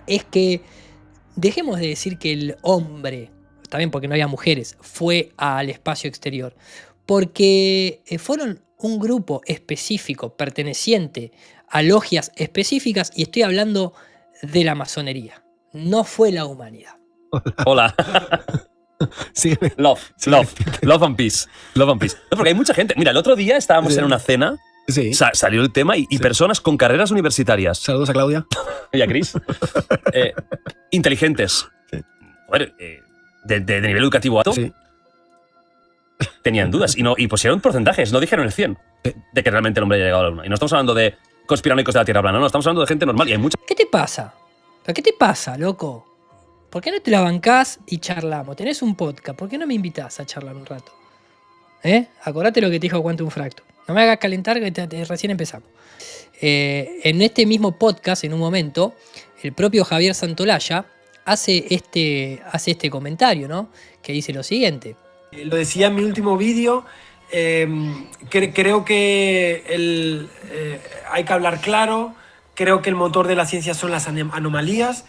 es que dejemos de decir que el hombre, también porque no había mujeres, fue al espacio exterior, porque fueron un grupo específico perteneciente a logias específicas, y estoy hablando de la masonería. No fue la humanidad. Hola. Sí. Love and peace. Love and peace. No, porque hay mucha gente. Mira, el otro día estábamos en una cena, Sí. salió el tema y personas con carreras universitarias. Saludos a Claudia. Y a Chris. Inteligentes. Sí. Joder, de nivel educativo alto. Sí. Tenían dudas y pusieron porcentajes, no dijeron el 100 de que realmente el hombre haya llegado a la luna. Y no estamos hablando de conspiranoicos de la Tierra plana, no, estamos hablando de gente normal y hay mucha. ¿Qué te pasa? ¿Pero qué te pasa, loco? ¿Por qué no te la bancás y charlamos? Tenés un podcast, ¿por qué no me invitás a charlar un rato? Acordate lo que te dijo Quantum Fractal. No me hagas calentar que recién empezamos. En este mismo podcast, en un momento, el propio Javier Santolaya hace este comentario, ¿no? Que dice lo siguiente. Lo decía en mi último vídeo, creo que hay que hablar claro, creo que el motor de la ciencia son las anomalías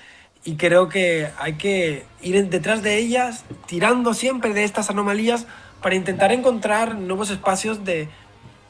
y creo que hay que ir detrás de ellas, tirando siempre de estas anomalías para intentar encontrar nuevos espacios de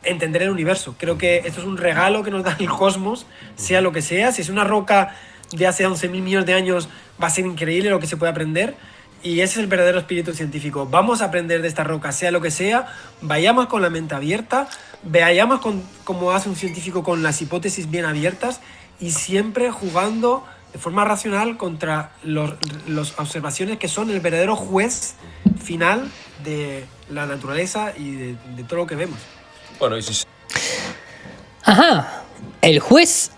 entender el universo. Creo que esto es un regalo que nos da el cosmos, sea lo que sea. Si es una roca de hace 11.000 millones de años, va a ser increíble lo que se puede aprender. Y ese es el verdadero espíritu científico. Vamos a aprender de esta roca, sea lo que sea, vayamos con la mente abierta, veamos cómo hace un científico con las hipótesis bien abiertas y siempre jugando de forma racional contra las observaciones que son el verdadero juez final de la naturaleza y de todo lo que vemos. Bueno, y si... Ajá, el juez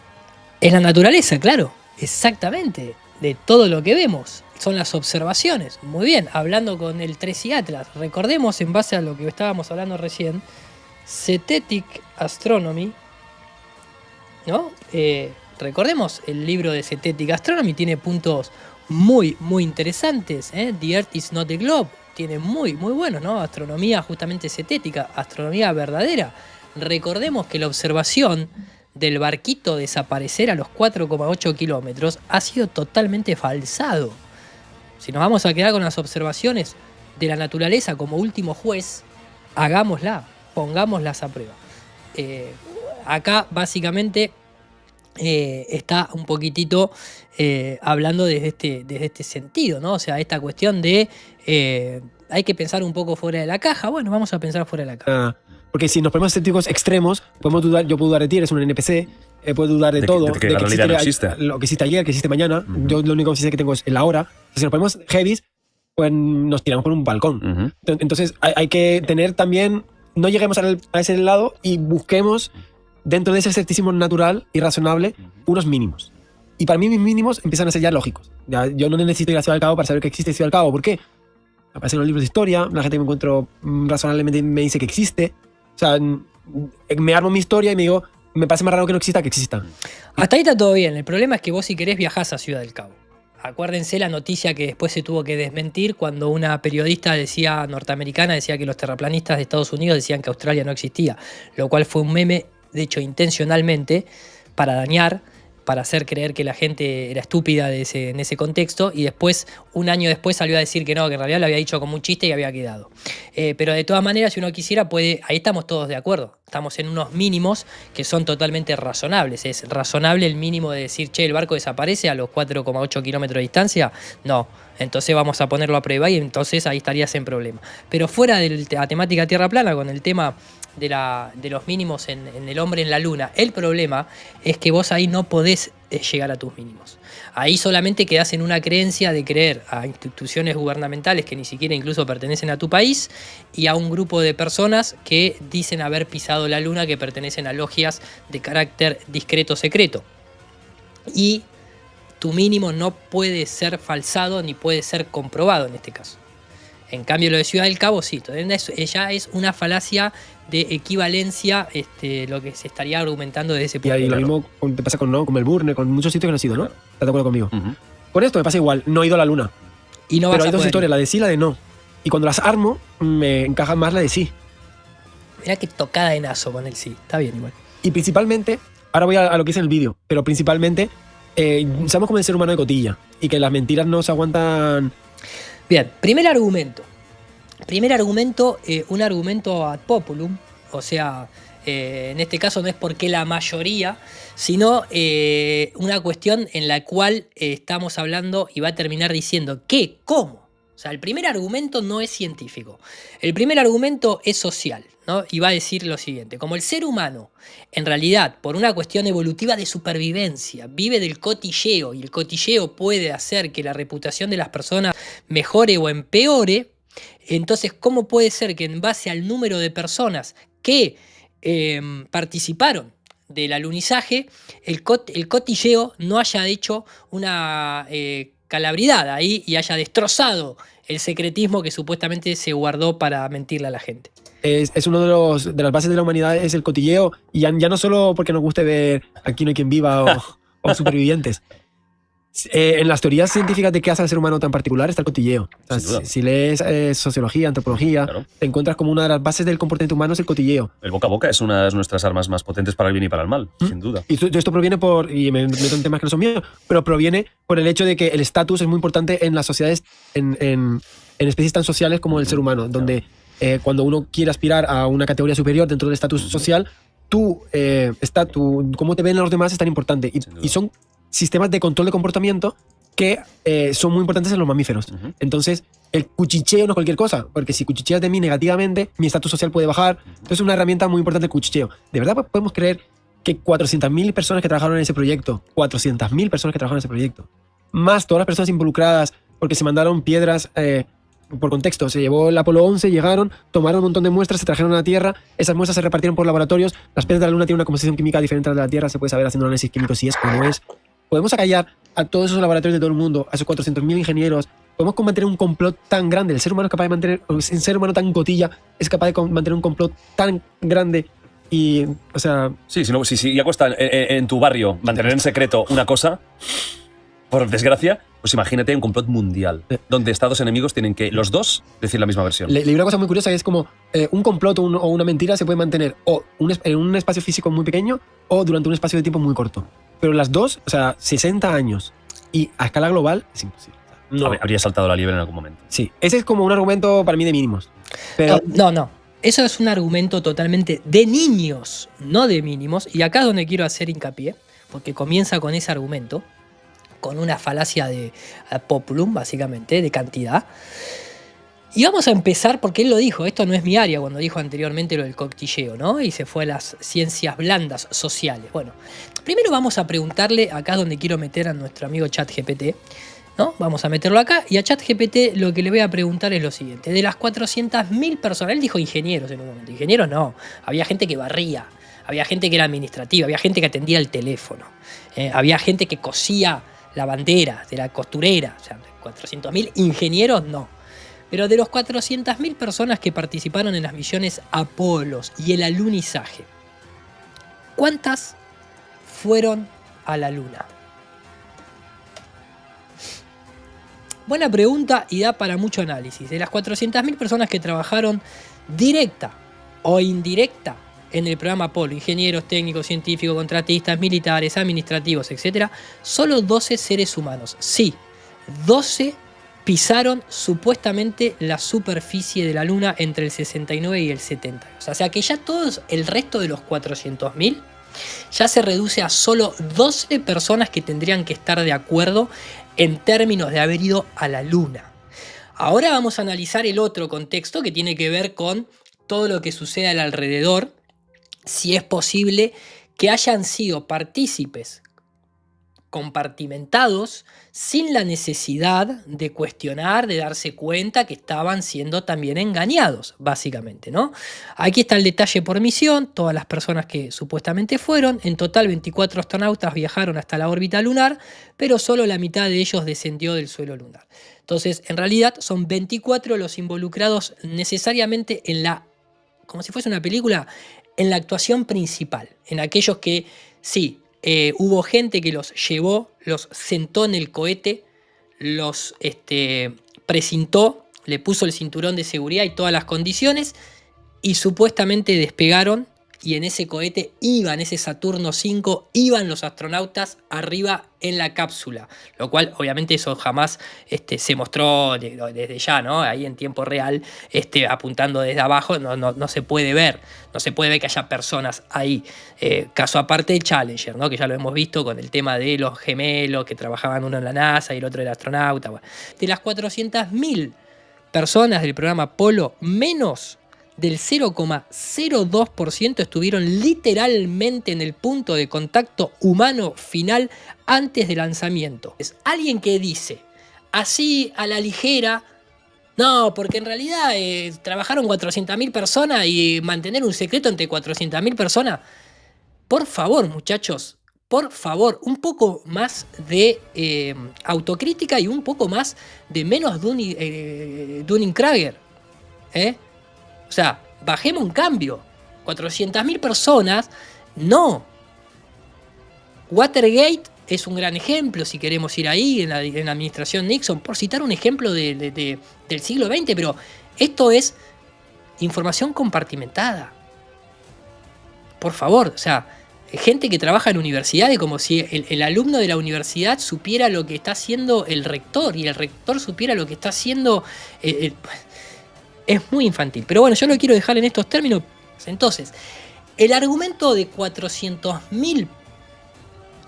es la naturaleza, claro, exactamente, de todo lo que vemos. Son las observaciones. Muy bien, hablando con el 3i Atlas. Recordemos, en base a lo que estábamos hablando recién, Cetetic Astronomy, ¿no? Recordemos, el libro de Cetetic Astronomy tiene puntos muy, muy interesantes. The Earth is not a globe. Tiene muy, muy buenos, ¿no? Astronomía justamente cetética, astronomía verdadera. Recordemos que la observación del barquito desaparecer a los 4,8 kilómetros ha sido totalmente falsado. Si nos vamos a quedar con las observaciones de la naturaleza como último juez, hagámosla, pongámoslas a prueba. Acá básicamente está un poquitito hablando desde este sentido, ¿no? O sea, esta cuestión de hay que pensar un poco fuera de la caja. Bueno, vamos a pensar fuera de la caja. Porque si nos ponemos escépticos extremos, podemos dudar, yo puedo dudar de ti, eres un NPC, puedo dudar de todo, de que la realidad no existe. Lo que existe ayer, que existe mañana. Yo lo único que sé que tengo es el ahora. Si nos ponemos heavies, pues nos tiramos por un balcón. Entonces hay que tener también, no lleguemos a ese lado y busquemos dentro de ese escepticismo natural y razonable unos mínimos. Y para mí mis mínimos empiezan a ser ya lógicos. Yo no necesito ir a Ciudad del Cabo para saber que existe Ciudad del Cabo. ¿Por qué? Aparecen los libros de historia, la gente que me encuentro razonablemente me dice que existe. O sea, me armo mi historia y me digo, me parece más raro que no exista que exista. Hasta ahí está todo bien. El problema es que vos, si querés, viajás a Ciudad del Cabo. Acuérdense la noticia que después se tuvo que desmentir cuando una periodista norteamericana decía que los terraplanistas de Estados Unidos decían que Australia no existía, lo cual fue un meme, de hecho intencionalmente, para dañar, para hacer creer que la gente era estúpida en ese contexto, y después, un año después, salió a decir que no, que en realidad lo había dicho como un chiste y había quedado. Pero de todas maneras, si uno quisiera, ahí estamos todos de acuerdo. Estamos en unos mínimos que son totalmente razonables. ¿Es razonable el mínimo de decir, che, el barco desaparece a los 4,8 kilómetros de distancia? No. Entonces vamos a ponerlo a prueba y entonces ahí estarías en problema. Pero fuera de la temática tierra plana, con el tema de los mínimos en el hombre en la luna, el problema es que vos ahí no podés llegar a tus mínimos. Ahí solamente quedás en una creencia de creer a instituciones gubernamentales que ni siquiera incluso pertenecen a tu país y a un grupo de personas que dicen haber pisado la luna, que pertenecen a logias de carácter discreto secreto. Y tu mínimo no puede ser falsado ni puede ser comprobado en este caso. En cambio, lo de Ciudad del Cabo sí, ya es una falacia de equivalencia lo que se estaría argumentando desde ese punto. Y lo mismo te pasa con Melbourne, con muchos sitios que no has ido, ¿no? ¿Estás de acuerdo conmigo? Con esto me pasa igual, no he ido a la luna. Y no pero vas hay dos historias, la de sí y la de no. Y cuando las armo, me encaja más la de sí. Mirá qué tocada de naso con el sí, está bien igual. Y principalmente, ahora voy a lo que hice en el vídeo, pero principalmente Somos como el ser humano de cotilla y que las mentiras no se aguantan. Bien, primer argumento. Un argumento ad populum, o sea, en este caso no es porque la mayoría, sino una cuestión en la cual estamos hablando y va a terminar diciendo ¿qué? ¿Cómo? O sea, el primer argumento no es científico. El primer argumento es social, ¿no? Y va a decir lo siguiente: como el ser humano, en realidad, por una cuestión evolutiva de supervivencia, vive del cotilleo, y el cotilleo puede hacer que la reputación de las personas mejore o empeore, entonces, ¿cómo puede ser que en base al número de personas que participaron del alunizaje, el cotilleo no haya hecho una calabridad ahí y haya destrozado el secretismo que supuestamente se guardó para mentirle a la gente? Es uno de las bases de la humanidad, es el cotilleo, y ya no solo porque nos guste ver Aquí no hay quien viva o Supervivientes. En las teorías científicas de qué hace al ser humano tan particular está el cotilleo. O sea, si lees sociología, antropología, claro, te encuentras como una de las bases del comportamiento humano es el cotilleo. El boca a boca es una de nuestras armas más potentes para el bien y para el mal, sin duda. Y esto proviene y me meto en temas que no son míos, pero proviene por el hecho de que el estatus es muy importante en las sociedades, en especies tan sociales como el ser humano, donde cuando uno quiere aspirar a una categoría superior dentro del estatus social, cómo te ven los demás es tan importante. Y son sistemas de control de comportamiento que son muy importantes en los mamíferos. Entonces, el cuchicheo no es cualquier cosa, porque si cuchicheas de mí negativamente, mi estatus social puede bajar. Entonces, es una herramienta muy importante el cuchicheo. ¿De verdad podemos creer que 400.000 personas que trabajaron en ese proyecto, 400.000 personas que trabajaron en ese proyecto, más todas las personas involucradas, porque se mandaron piedras, por contexto, se llevó el Apolo 11, llegaron, tomaron un montón de muestras, se trajeron a la Tierra, esas muestras se repartieron por laboratorios, las piedras de la Luna tienen una composición química diferente a la de la Tierra, se puede saber haciendo un análisis químico si es o no es. Podemos acallar a todos esos laboratorios de todo el mundo, a esos 400.000 ingenieros. Podemos mantener un complot tan grande. El ser humano es capaz de mantener, un ser humano tan cotilla es capaz de mantener un complot tan grande. Y, o sea... Sí, si ya cuesta en tu barrio mantener en secreto una cosa, por desgracia, pues imagínate un complot mundial, donde estados enemigos tienen que los dos decir la misma versión. Leí una cosa muy curiosa, que es como un complot o una mentira se puede mantener en un espacio físico muy pequeño o durante un espacio de tiempo muy corto. Pero las dos, o sea, 60 años y a escala global es imposible. No. Habría saltado la liebre en algún momento. Sí, ese es como un argumento para mí de mínimos. Pero... No. Eso es un argumento totalmente de niños, no de mínimos. Y acá es donde quiero hacer hincapié, porque comienza con ese argumento, con una falacia de populum, básicamente, de cantidad. Y vamos a empezar, porque él lo dijo, esto no es mi área, cuando dijo anteriormente lo del cotilleo, ¿no? Y se fue a las ciencias blandas sociales. Bueno, primero vamos a preguntarle, acá es donde quiero meter a nuestro amigo ChatGPT, ¿no? Vamos a meterlo acá, y a ChatGPT lo que le voy a preguntar es lo siguiente. De las 400.000 personas, él dijo ingenieros en un momento, ingenieros no, había gente que barría, había gente que era administrativa, había gente que atendía el teléfono, había gente que cosía la bandera, de la costurera, o sea, 400.000 ingenieros no. Pero de los 400.000 personas que participaron en las misiones Apolos y el alunizaje, ¿cuántas fueron a la Luna? Buena pregunta y da para mucho análisis. De las 400.000 personas que trabajaron directa o indirecta en el programa Apolo, ingenieros, técnicos, científicos, contratistas, militares, administrativos, etc., solo 12 seres humanos, sí, 12 pisaron supuestamente la superficie de la Luna entre el 69 y el 70. O sea que ya todo el resto de los 400.000 ya se reduce a solo 12 personas que tendrían que estar de acuerdo en términos de haber ido a la Luna. Ahora vamos a analizar el otro contexto que tiene que ver con todo lo que sucede al alrededor, si es posible que hayan sido partícipes compartimentados sin la necesidad de cuestionar, de darse cuenta que estaban siendo también engañados, básicamente, ¿no? Aquí está el detalle por misión, todas las personas que supuestamente fueron, en total 24 astronautas viajaron hasta la órbita lunar, pero solo la mitad de ellos descendió del suelo lunar. Entonces, en realidad, son 24 los involucrados necesariamente en la, como si fuese una película, en la actuación principal, en aquellos que, sí, hubo gente que los llevó, los sentó en el cohete, los precintó, le puso el cinturón de seguridad y todas las condiciones y supuestamente despegaron y en ese cohete ese Saturno 5, iban los astronautas arriba en la cápsula, lo cual obviamente eso jamás se mostró desde ya, ¿no? Ahí en tiempo real, apuntando desde abajo, no se puede ver, que haya personas ahí. Caso aparte el Challenger, ¿no? Que ya lo hemos visto con el tema de los gemelos que trabajaban, uno en la NASA y el otro era astronauta. Bueno. De las 400.000 personas del programa Apolo, menos del 0,02% estuvieron literalmente en el punto de contacto humano final antes del lanzamiento. Es alguien que dice, así a la ligera, no, porque en realidad trabajaron 400.000 personas y mantener un secreto entre 400.000 personas. Por favor, muchachos, por favor, un poco más de autocrítica y un poco más de menos Dunning-Kruger. O sea, bajemos un cambio. 400.000 personas, no. Watergate es un gran ejemplo, si queremos ir ahí, en la administración Nixon, por citar un ejemplo del siglo XX, pero esto es información compartimentada. Por favor, o sea, gente que trabaja en universidades, como si el alumno de la universidad supiera lo que está haciendo el rector, y el rector supiera lo que está haciendo... Es muy infantil. Pero bueno, yo lo quiero dejar en estos términos. Entonces, el argumento de 400.000,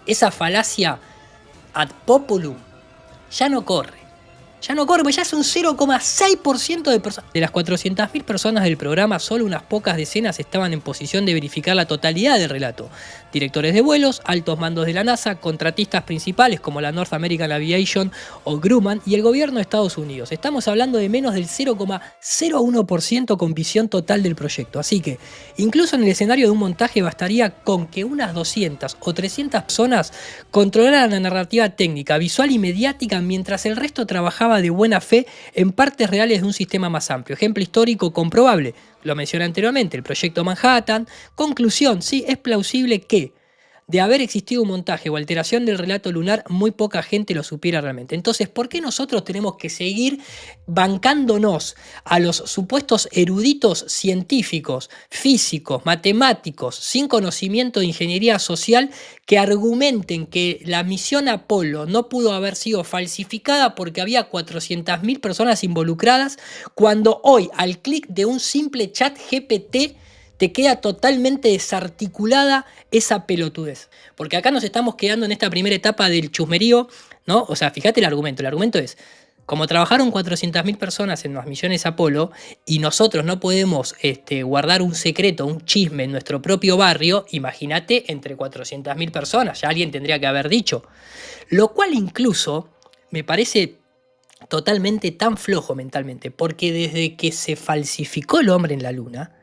esa falacia ad populum, ya no corre. Ya no corre, porque ya es un 0,6% de personas. De las 400.000 personas del programa, solo unas pocas decenas estaban en posición de verificar la totalidad del relato. Directores de vuelos, altos mandos de la NASA, contratistas principales como la North American Aviation o Grumman y el gobierno de Estados Unidos. Estamos hablando de menos del 0,01% con visión total del proyecto. Así que, incluso en el escenario de un montaje bastaría con que unas 200 o 300 personas controlaran la narrativa técnica, visual y mediática mientras el resto trabajaba de buena fe en partes reales de un sistema más amplio. Ejemplo histórico comprobable, lo mencioné anteriormente, el proyecto Manhattan. Conclusión, sí, es plausible que de haber existido un montaje o alteración del relato lunar, muy poca gente lo supiera realmente. Entonces, ¿por qué nosotros tenemos que seguir bancándonos a los supuestos eruditos científicos, físicos, matemáticos, sin conocimiento de ingeniería social, que argumenten que la misión Apolo no pudo haber sido falsificada porque había 400.000 personas involucradas, cuando hoy, al clic de un simple chat GPT, te queda totalmente desarticulada esa pelotudez? Porque acá nos estamos quedando en esta primera etapa del chusmerío, ¿no? O sea, fíjate el argumento. El argumento es, como trabajaron 400.000 personas en las misiones Apolo y nosotros no podemos guardar un secreto, un chisme en nuestro propio barrio, imagínate entre 400.000 personas, ya alguien tendría que haber dicho. Lo cual incluso me parece totalmente tan flojo mentalmente, porque desde que se falsificó el hombre en la luna,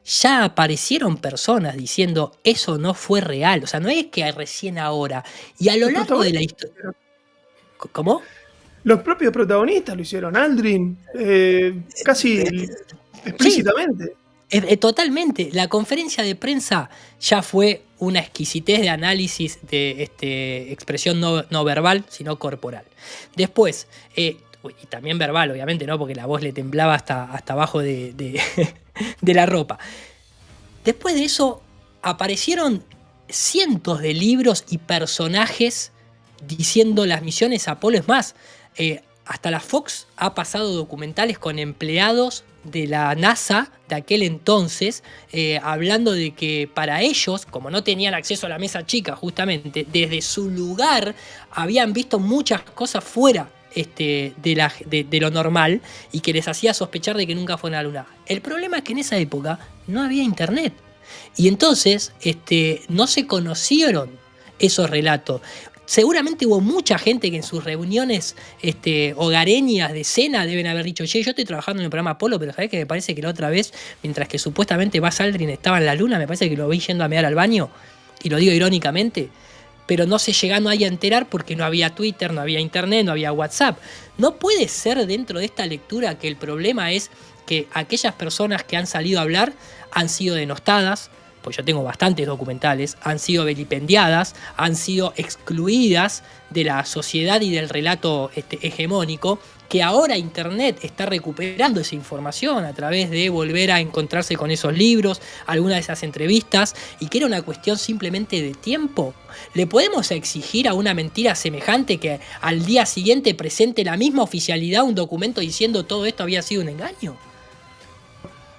ya aparecieron personas diciendo eso no fue real. O sea, no es que recién ahora. Y a lo largo de la historia... ¿Cómo? Los propios protagonistas lo hicieron. Aldrin, casi explícitamente. Sí, totalmente. La conferencia de prensa ya fue una exquisitez de análisis de expresión no verbal, sino corporal. Después... y también verbal, obviamente, ¿no? Porque la voz le temblaba hasta abajo de la ropa. Después de eso, aparecieron cientos de libros y personajes diciendo las misiones Apolo. Es más, hasta la Fox ha pasado documentales con empleados de la NASA de aquel entonces, hablando de que para ellos, como no tenían acceso a la mesa chica justamente, desde su lugar habían visto muchas cosas fuera de lo normal y que les hacía sospechar de que nunca fue a la luna. El problema es que en esa época no había internet y entonces no se conocieron esos relatos. Seguramente hubo mucha gente que en sus reuniones hogareñas de cena deben haber dicho, che, yo estoy trabajando en el programa Apolo, pero ¿sabés que me parece que la otra vez, mientras que supuestamente Buzz Aldrin estaba en la luna, me parece que lo vi yendo a mear al baño? Y lo digo irónicamente, pero no se llegaron ahí a enterar porque no había Twitter, no había internet, no había WhatsApp. No puede ser dentro de esta lectura que el problema es que aquellas personas que han salido a hablar han sido denostadas, pues yo tengo bastantes documentales, han sido vilipendiadas, han sido excluidas de la sociedad y del relato hegemónico, que ahora Internet está recuperando esa información a través de volver a encontrarse con esos libros, algunas de esas entrevistas, y que era una cuestión simplemente de tiempo. ¿Le podemos exigir a una mentira semejante que al día siguiente presente la misma oficialidad un documento diciendo todo esto había sido un engaño?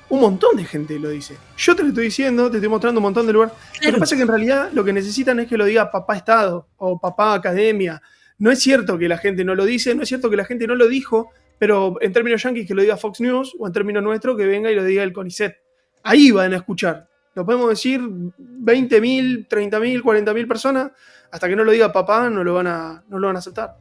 Un montón de gente lo dice. Yo te lo estoy diciendo, te estoy mostrando un montón de lugares. Lo que pasa es que en realidad lo que necesitan es que lo diga papá Estado o papá Academia. No es cierto que la gente no lo dice, no es cierto que la gente no lo dijo, pero en términos yanquis que lo diga Fox News o en términos nuestros que venga y lo diga el CONICET. Ahí van a escuchar. Lo podemos decir 20.000, 30.000, 40.000 personas. Hasta que no lo diga papá no lo van a aceptar.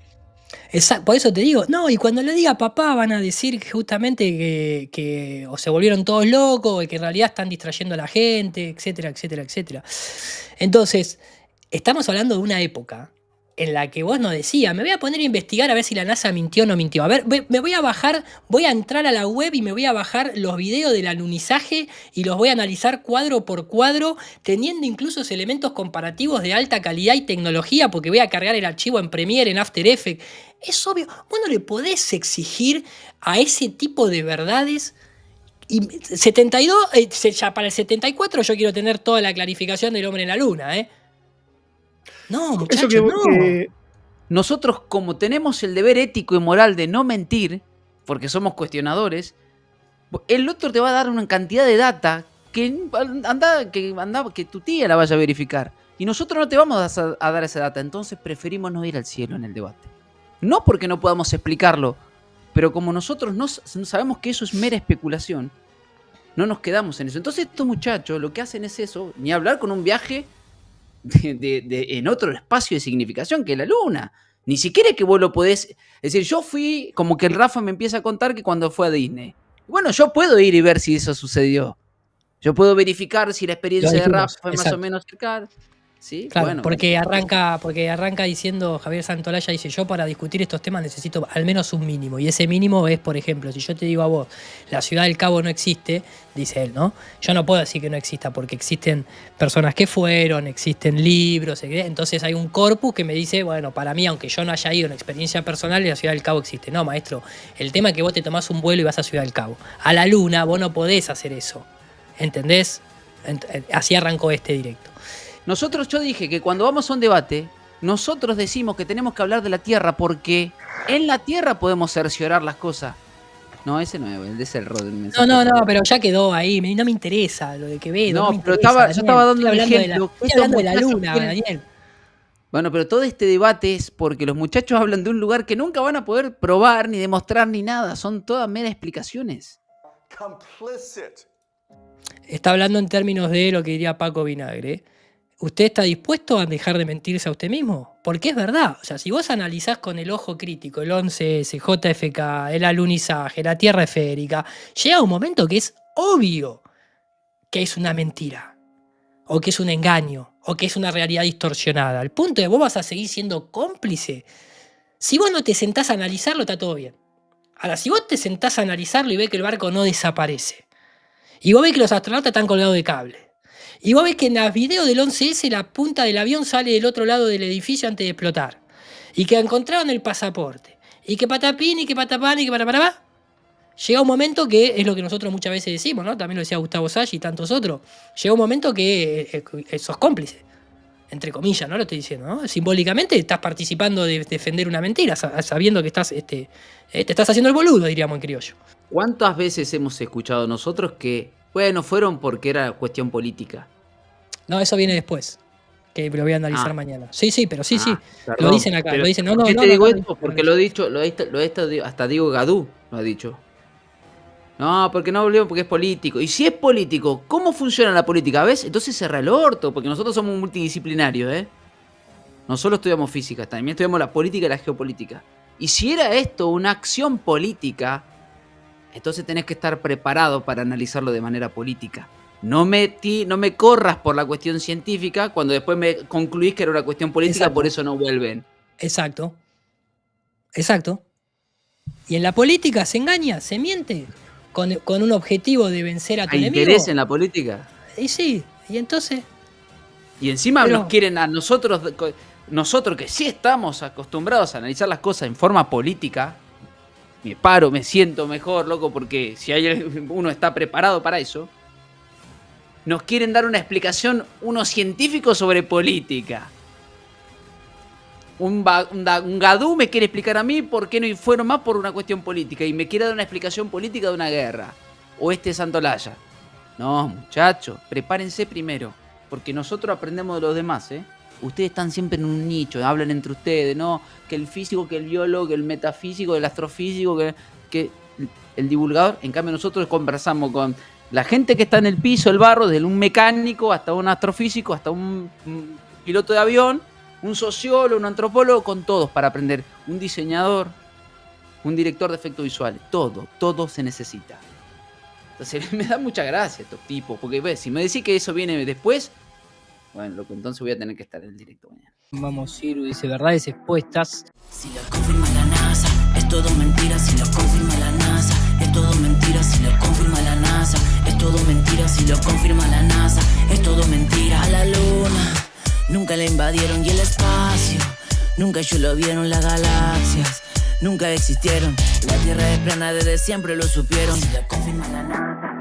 Exacto, por eso te digo, no, y cuando le diga papá van a decir justamente que o se volvieron todos locos, que en realidad están distrayendo a la gente, etcétera, etcétera, etcétera. Entonces, estamos hablando de una época en la que vos no decías, me voy a poner a investigar a ver si la NASA mintió o no mintió. A ver, me voy a bajar, voy a entrar a la web y me voy a bajar los videos del alunizaje y los voy a analizar cuadro por cuadro, teniendo incluso elementos comparativos de alta calidad y tecnología, porque voy a cargar el archivo en Premiere, en After Effects. Es obvio, vos no le podés exigir a ese tipo de verdades. Y 72, ya para el 74 yo quiero tener toda la clarificación del hombre en la luna, ¿eh? No, muchachos, no. Nosotros, como tenemos el deber ético y moral de no mentir, porque somos cuestionadores, el otro te va a dar una cantidad de data que tu tía la vaya a verificar. Y nosotros no te vamos a dar esa data, entonces preferimos no ir al cielo en el debate. No porque no podamos explicarlo, pero como nosotros no sabemos que eso es mera especulación, no nos quedamos en eso. Entonces estos muchachos lo que hacen es eso, ni hablar con un viaje en otro espacio de significación que la luna. Ni siquiera es que vos lo podés... Es decir, yo fui, como que el Rafa me empieza a contar que cuando fue a Disney. Bueno, yo puedo ir y ver si eso sucedió. Yo puedo verificar si la experiencia de Rafa fue más o menos cercana. ¿Sí? Claro, Bueno, porque arranca diciendo Javier Santolaya, dice, yo para discutir estos temas necesito al menos un mínimo, y ese mínimo es, por ejemplo, si yo te digo a vos, la ciudad del Cabo no existe, dice él, ¿no? Yo no puedo decir que no exista, porque existen personas que fueron, existen libros, entonces hay un corpus que me dice, bueno, para mí, aunque yo no haya ido en experiencia personal, la ciudad del Cabo existe. No, maestro, el tema es que vos te tomás un vuelo y vas a Ciudad del Cabo. A la luna vos no podés hacer eso, ¿entendés? Así arrancó este directo. Yo dije que cuando vamos a un debate, nosotros decimos que tenemos que hablar de la Tierra porque en la Tierra podemos cerciorar las cosas. No, ese no es el rol del mensaje. No, pero ya quedó ahí, no me interesa lo de Quevedo. No, pero yo estaba dando un ejemplo. Estoy hablando de la luna, Daniel. Bueno, pero todo este debate es porque los muchachos hablan de un lugar que nunca van a poder probar, ni demostrar, ni nada. Son todas meras explicaciones. Está hablando en términos de lo que diría Paco Vinagre. ¿Usted está dispuesto a dejar de mentirse a usted mismo? Porque es verdad. O sea, si vos analizás con el ojo crítico el 11S, JFK, el alunizaje, la Tierra esférica, llega un momento que es obvio que es una mentira, o que es un engaño, o que es una realidad distorsionada. Al punto de vos vas a seguir siendo cómplice. Si vos no te sentás a analizarlo, está todo bien. Ahora, si vos te sentás a analizarlo y ves que el barco no desaparece, y vos ves que los astronautas están colgados de cable, y vos ves que en los videos del 11S la punta del avión sale del otro lado del edificio antes de explotar, y que encontraron el pasaporte, y que patapín, y que patapán, y que patapá, llega un momento que es lo que nosotros muchas veces decimos, ¿no? También lo decía Gustavo Sagi y tantos otros. Llega un momento que sos cómplice, entre comillas, ¿no? Lo estoy diciendo, ¿no? Simbólicamente estás participando de defender una mentira, sabiendo que estás, te estás haciendo el boludo, diríamos en criollo. ¿Cuántas veces hemos escuchado nosotros que, bueno, fueron porque era cuestión política? No, eso viene después, que lo voy a analizar mañana. Sí, pero sí. Perdón, lo dicen acá, lo dicen. ¿Por qué te digo esto? Porque lo he dicho, hasta Diego Gadú lo ha dicho. No, porque no volvemos porque es político. Y si es político, ¿cómo funciona la política? ¿Ves? Entonces cerra el orto, porque nosotros somos multidisciplinarios, ¿eh? No solo estudiamos física, también estudiamos la política y la geopolítica. Y si era esto una acción política, entonces tenés que estar preparado para analizarlo de manera política. No me corras por la cuestión científica cuando después me concluís que era una cuestión política. Exacto. Por eso no vuelven. Exacto. Y en la política se engaña, se miente. Con un objetivo de vencer a tu enemigo. ¿Hay interés en la política? Y sí, y entonces... Y encima nos quieren a nosotros que sí estamos acostumbrados a analizar las cosas en forma política, me paro, me siento mejor, loco, porque si uno está preparado para eso, nos quieren dar una explicación unos científicos sobre política. Un gadú me quiere explicar a mí por qué no fueron más por una cuestión política y me quiere dar una explicación política de una guerra. O Santolaya. No, muchachos, prepárense primero, porque nosotros aprendemos de los demás, ¿eh? Ustedes están siempre en un nicho, hablan entre ustedes, ¿no? Que el físico, que el biólogo, que el metafísico, el astrofísico, que el divulgador. En cambio, nosotros conversamos con la gente que está en el piso, el barro, desde un mecánico hasta un astrofísico, hasta un piloto de avión, un sociólogo, un antropólogo, con todos para aprender. Un diseñador, un director de efectos visuales, todo se necesita. Entonces me da mucha gracia estos tipos, porque ves, si me decís que eso viene después, bueno, loco, entonces voy a tener que estar en el directo mañana. Vamos, Ciru dice verdades expuestas. Si lo confirma la NASA, es todo mentira. Si lo confirma la NASA, es todo mentira. Si lo confirma la NASA, es todo mentira. Si lo confirma la NASA, es todo mentira. A la luna nunca la invadieron y el espacio nunca ellos lo vieron. Las galaxias nunca existieron. La Tierra es plana, desde siempre lo supieron. Si lo confirma la NASA.